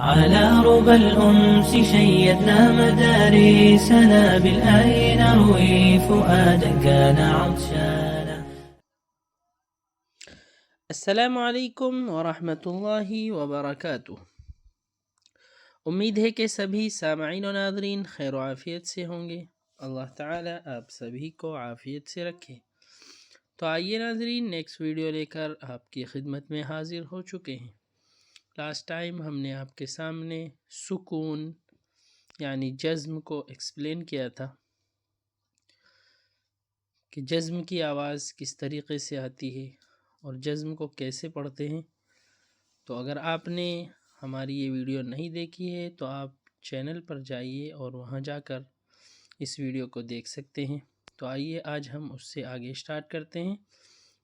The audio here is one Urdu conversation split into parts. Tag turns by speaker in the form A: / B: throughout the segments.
A: على ربى الأنس شيدنا مدارسنا بالآي نروي فؤادا كان عطشانا.
B: السلام علیکم ورحمۃ اللہ وبرکاتہ۔ امید ہے کہ سبھی سامعین و ناظرین خیر و عافیت سے ہوں گے۔ اللہ تعالی آپ سبھی کو عافیت سے رکھے۔ تو آئیے ناظرین، نیکسٹ ویڈیو لے کر آپ کی خدمت میں حاضر ہو چکے ہیں۔ لاسٹ ٹائم ہم نے آپ کے سامنے سکون یعنی جزم کو ایکسپلین کیا تھا کہ جزم کی آواز کس طریقے سے آتی ہے اور جزم کو کیسے پڑھتے ہیں۔ تو اگر آپ نے ہماری یہ ویڈیو نہیں دیکھی ہے تو آپ چینل پر جائیے اور وہاں جا کر اس ویڈیو کو دیکھ سکتے ہیں۔ تو آئیے آج ہم اس سے آگے سٹارٹ کرتے ہیں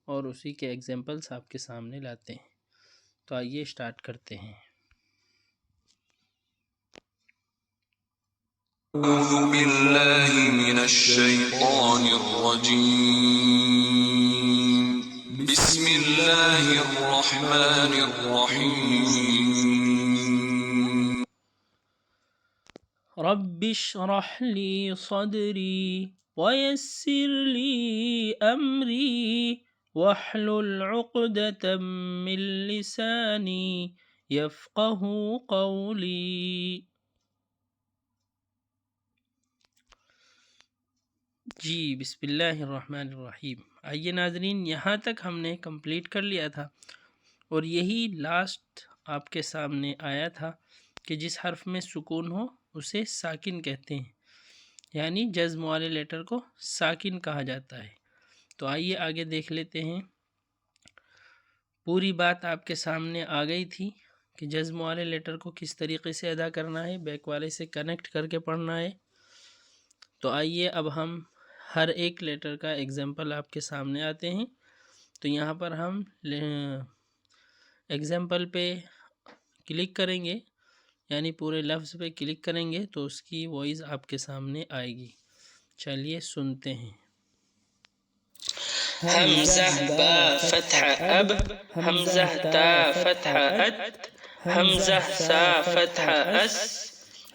B: اور اسی کے ایگزامپلس آپ کے سامنے لاتے ہیں۔ تو آئیے سٹارٹ کرتے ہیں۔
C: أعوذ بالله من الشيطان الرجيم. بسم الله الرحمن الرحيم.
B: رب اشرح لي صدري ويسر لي أمري واحلل عقدة من لساني يفقه قولي۔ جی بسم اللہ الرحمن الرحیم۔ آئیے ناظرین، یہاں تک ہم نے کمپلیٹ کر لیا تھا اور یہی لاسٹ آپ کے سامنے آیا تھا کہ جس حرف میں سکون ہو اسے ساکن کہتے ہیں، یعنی جزم والے لیٹر کو ساکن کہا جاتا ہے۔ تو آئیے آگے دیکھ لیتے ہیں۔ پوری بات آپ کے سامنے آ گئی تھی کہ جزم والے لیٹر کو کس طریقے سے ادا کرنا ہے، بیک والے سے کنیکٹ کر کے پڑھنا ہے۔ تو آئیے اب ہم ہر ایک لیٹر کا ایگزامپل آپ کے سامنے آتے ہیں۔ تو یہاں پر ہم ایگزامپل پہ کلک کریں گے، یعنی پورے لفظ پہ کلک کریں گے تو اس کی وائس آپ کے سامنے آئے گی۔ چلیے سنتے ہیں۔
D: حمزہ با فتح اب، حمزہ تا فتح ات، حمزہ سا فتح اس،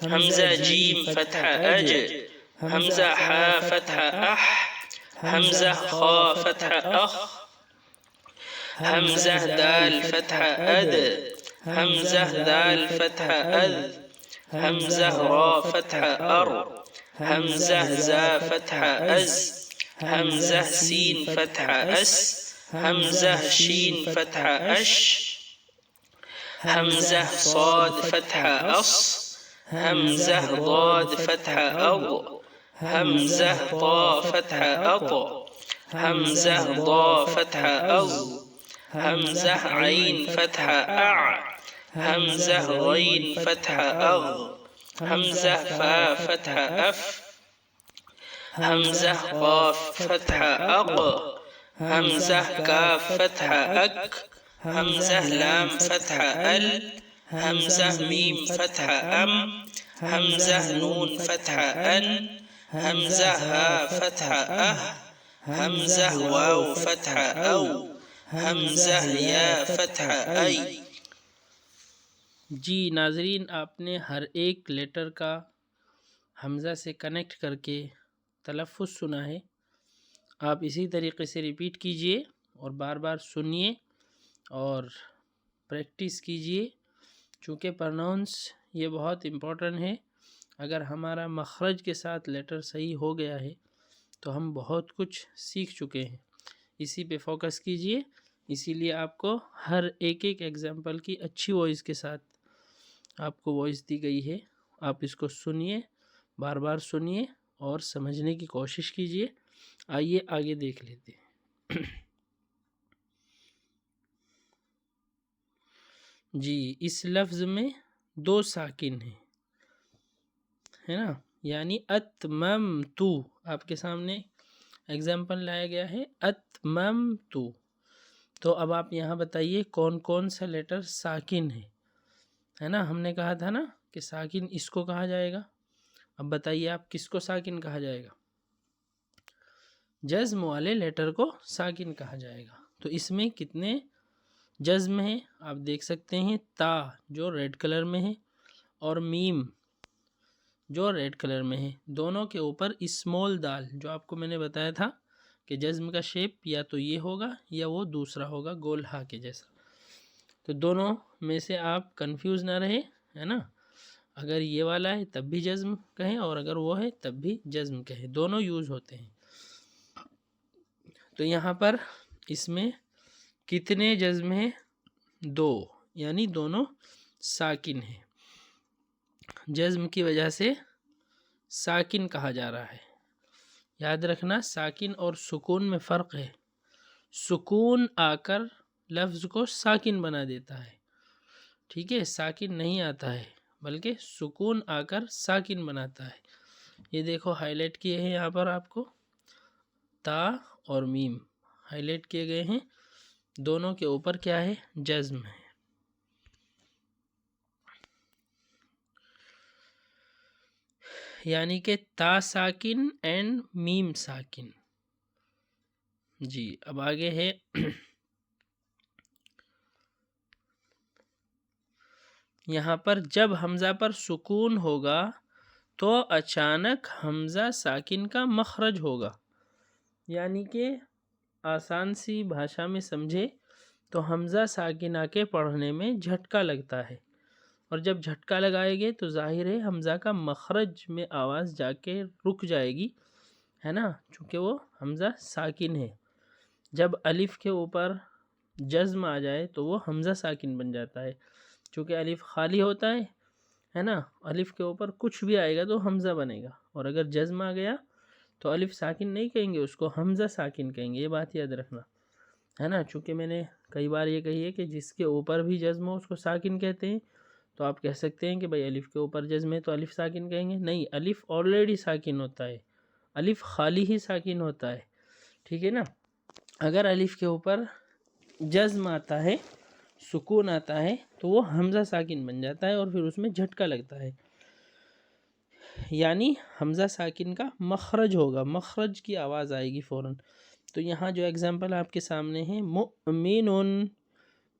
D: حمزہ جیم فتح اج، حمزہ حا فتح اح، حمزہ خا فتح اخ، حمزہ دال فتح اد، حمزہ دال فتح اذ، حمزہ را فتح ار، حمزہ زا فتح از، حمزہ سین فتح اس، حمزہ شین فتح اش، حمزہ صاد فتح اص، حمزہ ضاد فتح اض، حمزہ طا فتح اط، حمزہ ضا فتح اض، حمزہ عین فتح اع، حمزہ غین فتح اغ، حمزہ فا فتح اف، حمزہ قاف فتح اق، حمزہ کاف فتح اک، حمزہ لام فتح ال، حمزہ میم فتح ام، حمزہ نون فتح ان، حمزہ ہا فتح اہ، حمزہ واو فتح او، حمزہ یا فتح ای۔
B: جی ناظرین، آپ نے ہر ایک لیٹر کا حمزہ سے کنیکٹ کر کے تلفظ سنا ہے۔ آپ اسی طریقے سے ریپیٹ کیجئے اور بار بار سنیے اور پریکٹس کیجئے، چونکہ پرناؤنس یہ بہت امپورٹنٹ ہے۔ اگر ہمارا مخرج کے ساتھ لیٹر صحیح ہو گیا ہے تو ہم بہت کچھ سیکھ چکے ہیں۔ اسی پہ فوکس کیجئے، اسی لیے آپ کو ہر ایک ایگزامپل کی اچھی وائس کے ساتھ آپ کو وائس دی گئی ہے۔ آپ اس کو سنیے، بار بار سنیے اور سمجھنے کی کوشش کیجئے۔ آئیے آگے دیکھ لیتے ہیں۔ جی اس لفظ میں دو ساکن ہیں، ہے نا، یعنی اتممتو آپ کے سامنے ایگزامپل لایا گیا ہے اتممتو۔ تو اب آپ یہاں بتائیے کون کون سا لیٹر ساکن ہے نا، ہم نے کہا تھا نا کہ ساکن اس کو کہا جائے گا۔ اب بتائیے آپ کس کو ساکن کہا جائے گا؟ جزم والے لیٹر کو ساکن کہا جائے گا۔ تو اس میں کتنے جزم ہیں آپ دیکھ سکتے ہیں۔ تا جو ریڈ کلر میں ہے اور میم جو ریڈ کلر میں ہے، دونوں کے اوپر اسمال دال، جو آپ کو میں نے بتایا تھا کہ جزم کا شیپ یا تو یہ ہوگا یا وہ دوسرا ہوگا گول ہا کے جیسا. تو دونوں میں سے آپ کنفیوز نہ رہے، ہے نا. اگر یہ والا ہے تب بھی جزم کہیں اور اگر وہ ہے تب بھی جزم کہیں، دونوں یوز ہوتے ہیں. تو یہاں پر اس میں کتنے جزم ہیں؟ 2، یعنی دونوں ساکن ہیں. جزم کی وجہ سے ساکن کہا جا رہا ہے. یاد رکھنا ساکن اور سکون میں فرق ہے. سکون آ کر لفظ کو ساکن بنا دیتا ہے، ٹھیک ہے، ساکن نہیں آتا ہے بلکہ سکون آ کر ساکن بناتا ہے. یہ دیکھو ہائی لائٹ کیے ہیں یہاں پر، آپ کو تا اور میم ہائی لائٹ کیے گئے ہیں، دونوں کے اوپر کیا ہے؟ جزم ہے. یعنی کہ تا ساکن اینڈ میم ساکن. جی اب آگے ہے یہاں پر جب حمزہ پر سکون ہوگا تو اچانک حمزہ ساکن کا مخرج ہوگا. یعنی کہ آسان سی بھاشا میں سمجھے تو حمزہ ساکن آ کے پڑھنے میں جھٹکا لگتا ہے، اور جب جھٹکا لگائے گے تو ظاہر ہے حمزہ کا مخرج میں آواز جا کے رک جائے گی، ہے نا، چونکہ وہ حمزہ ساکن ہے. جب الف کے اوپر جزم آ جائے تو وہ حمزہ ساکن بن جاتا ہے، چونکہ الف خالی ہوتا ہے نا. الف کے اوپر کچھ بھی آئے گا تو حمزہ بنے گا، اور اگر جزم آ گیا تو الف ساکن نہیں کہیں گے، اس کو حمزہ ساکن کہیں گے. یہ بات یاد رکھنا، ہے نا. چونکہ میں نے کئی بار یہ کہی ہے کہ جس کے اوپر بھی جزم ہو اس کو ساکن کہتے ہیں. تو آپ کہہ سکتے ہیں کہ بھائی الف کے اوپر جزم ہے تو الف ساکن کہیں گے. نہیں، الف آلریڈی ساکن ہوتا ہے، الف خالی ہی ساکن ہوتا ہے، ٹھیک ہے نا. اگر الف کے اوپر جزم آتا ہے، سکون آتا ہے تو وہ حمزہ ساکن بن جاتا ہے اور پھر اس میں جھٹکا لگتا ہے. یعنی حمزہ ساکن کا مخرج ہوگا، مخرج کی آواز آئے گی فوراً. تو یہاں جو اگزامپل آپ کے سامنے ہے مؤمنون،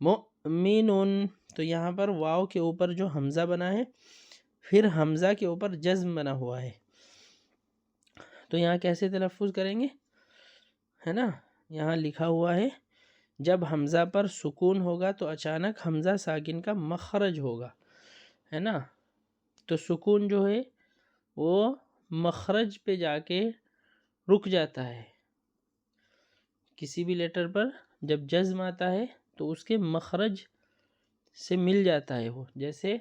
B: مؤمنون، تو یہاں پر واو کے اوپر جو حمزہ بنا ہے پھر حمزہ کے اوپر جزم بنا ہوا ہے. تو یہاں کیسے تلفظ کریں گے، ہے نا. یہاں لکھا ہوا ہے جب حمزہ پر سکون ہوگا تو اچانک حمزہ ساکن کا مخرج ہوگا، ہے نا. تو سکون جو ہے وہ مخرج پہ جا کے رک جاتا ہے. کسی بھی لیٹر پر جب جزم آتا ہے تو اس کے مخرج سے مل جاتا ہے وہ. جیسے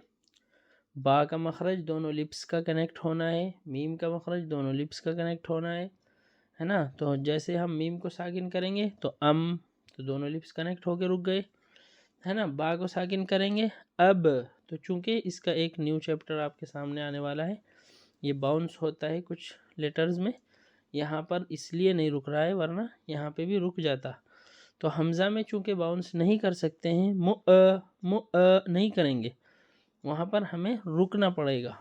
B: با کا مخرج دونوں لپس کا کنیکٹ ہونا ہے، میم کا مخرج دونوں لپس کا کنیکٹ ہونا ہے نا. تو جیسے ہم میم کو ساکن کریں گے تو تو دونوں لپس کنیکٹ ہو کے رک گئے، ہے نا. با کو ساکن کریں گے اب، تو چونکہ اس کا ایک نیو چیپٹر آپ کے سامنے آنے والا ہے، یہ باؤنس ہوتا ہے کچھ لیٹرز میں، یہاں پر اس لیے نہیں رک رہا ہے ورنہ یہاں پہ بھی رک جاتا. تو حمزہ میں چونکہ باؤنس نہیں کر سکتے ہیں، نہیں کریں گے، وہاں پر ہمیں رکنا پڑے گا.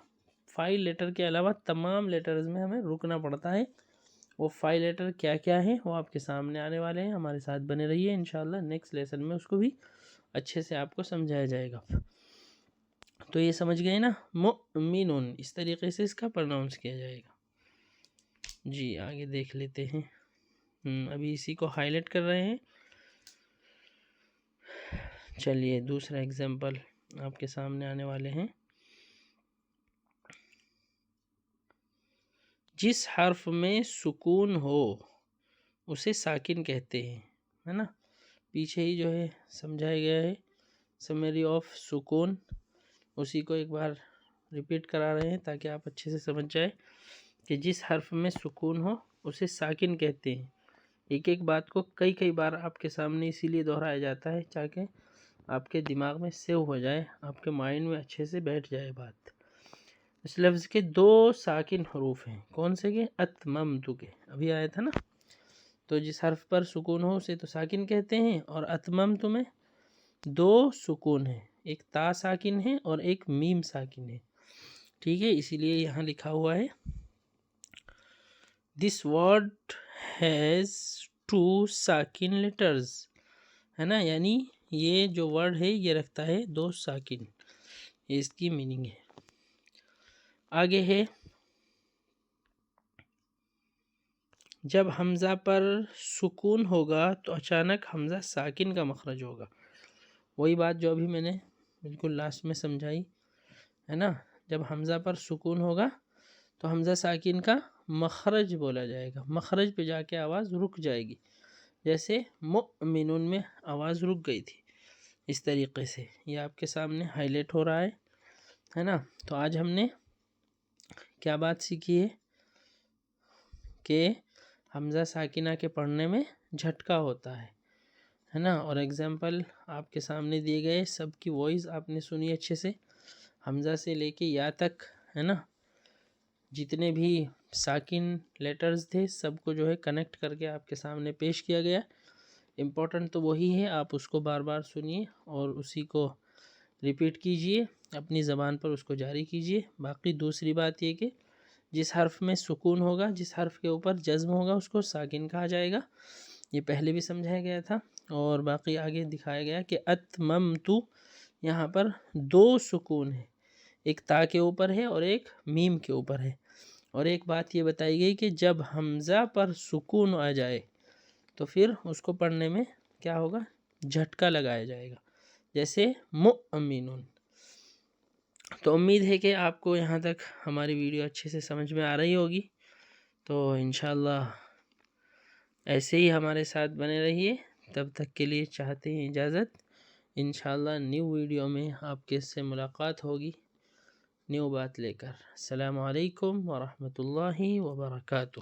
B: 5 لیٹر کے علاوہ تمام لیٹرز میں ہمیں رکنا پڑتا ہے. وہ 5 لیٹر کیا کیا ہیں وہ آپ کے سامنے آنے والے ہیں. ہمارے ساتھ بنے رہیے، انشاءاللہ نیکسٹ لیسن میں اس کو بھی اچھے سے آپ کو سمجھایا جائے گا. تو یہ سمجھ گئے نا، مؤمنون، اس طریقے سے اس کا پرناؤنس کیا جائے گا. جی آگے دیکھ لیتے ہیں. ابھی اسی کو ہائی لائٹ کر رہے ہیں. چلیے دوسرا ایگزامپل آپ کے سامنے آنے والے ہیں. جس حرف میں سکون ہو اسے ساکن کہتے ہیں، ہے نا. پیچھے ہی جو ہے سمجھایا گیا ہے سمری آف سکون، اسی کو ایک بار ریپیٹ کرا رہے ہیں تاکہ آپ اچھے سے سمجھ جائے کہ جس حرف میں سکون ہو اسے ساکن کہتے ہیں. ایک ایک بات کو کئی بار آپ کے سامنے اسی لیے دہرایا جاتا ہے تاکہ آپ کے دماغ میں سیو ہو جائے، آپ کے مائنڈ میں اچھے سے بیٹھ جائے بات. اس لفظ کے 2 ساکن حروف ہیں، کون سے کے؟ اتممت کے، ابھی آیا تھا نا. تو جس حرف پر سکون ہو اسے تو ساکن کہتے ہیں، اور اتممت میں 2 سکون ہیں، ایک تا ساکن ہے اور ایک میم ساکن ہے، ٹھیک ہے. اسی لیے یہاں لکھا ہوا ہے This word has 2 ساکن لیٹرز، ہے نا. یعنی یہ جو ورڈ ہے یہ رکھتا ہے 2 ساکن، یہ اس کی میننگ ہے. آگے ہے جب حمزہ پر سکون ہوگا تو اچانک حمزہ ساکن کا مخرج ہوگا. وہی بات جو ابھی میں نے بالکل لاسٹ میں سمجھائی ہے نا. جب حمزہ پر سکون ہوگا تو حمزہ ساکن کا مخرج بولا جائے گا. مخرج پہ جا کے آواز رک جائے گی. جیسے مؤمنون میں آواز رک گئی تھی. اس طریقے سے یہ آپ کے سامنے ہائی لائٹ ہو رہا ہے نا. تو آج ہم نے کیا بات سیکھی ہے کہ حمزہ ساکنہ کے پڑھنے میں جھٹکا ہوتا ہے نا. اور ایگزامپل آپ کے سامنے دیے گئے، سب کی وائس آپ نے سنی اچھے سے. حمزہ سے لے کے یا تک ہے نا، جتنے بھی ساکن لیٹرز تھے سب کو جو ہے کنیکٹ کر کے آپ کے سامنے پیش کیا گیا. امپورٹنٹ تو وہی ہے، آپ اس کو بار بار سنیے اور اسی کو ریپیٹ کیجئے، اپنی زبان پر اس کو جاری کیجئے. باقی دوسری بات یہ کہ جس حرف میں سکون ہوگا، جس حرف کے اوپر جزم ہوگا، اس کو ساکن کہا جائے گا. یہ پہلے بھی سمجھایا گیا تھا. اور باقی آگے دکھایا گیا کہ اتممتو، یہاں پر دو سکون ہے، ایک تا کے اوپر ہے اور ایک میم کے اوپر ہے. اور ایک بات یہ بتائی گئی کہ جب حمزہ پر سکون آ جائے تو پھر اس کو پڑھنے میں کیا ہوگا، جھٹکا لگایا جائے گا، جیسے مؤمنون. تو امید ہے کہ آپ کو یہاں تک ہماری ویڈیو اچھے سے سمجھ میں آ رہی ہوگی. تو انشاءاللہ ایسے ہی ہمارے ساتھ بنے رہیے. تب تک کے لیے چاہتے ہیں اجازت. انشاءاللہ نیو ویڈیو میں آپ کے سے ملاقات ہوگی نیو بات لے کر. السلام علیکم ورحمۃ اللہ وبرکاتہ.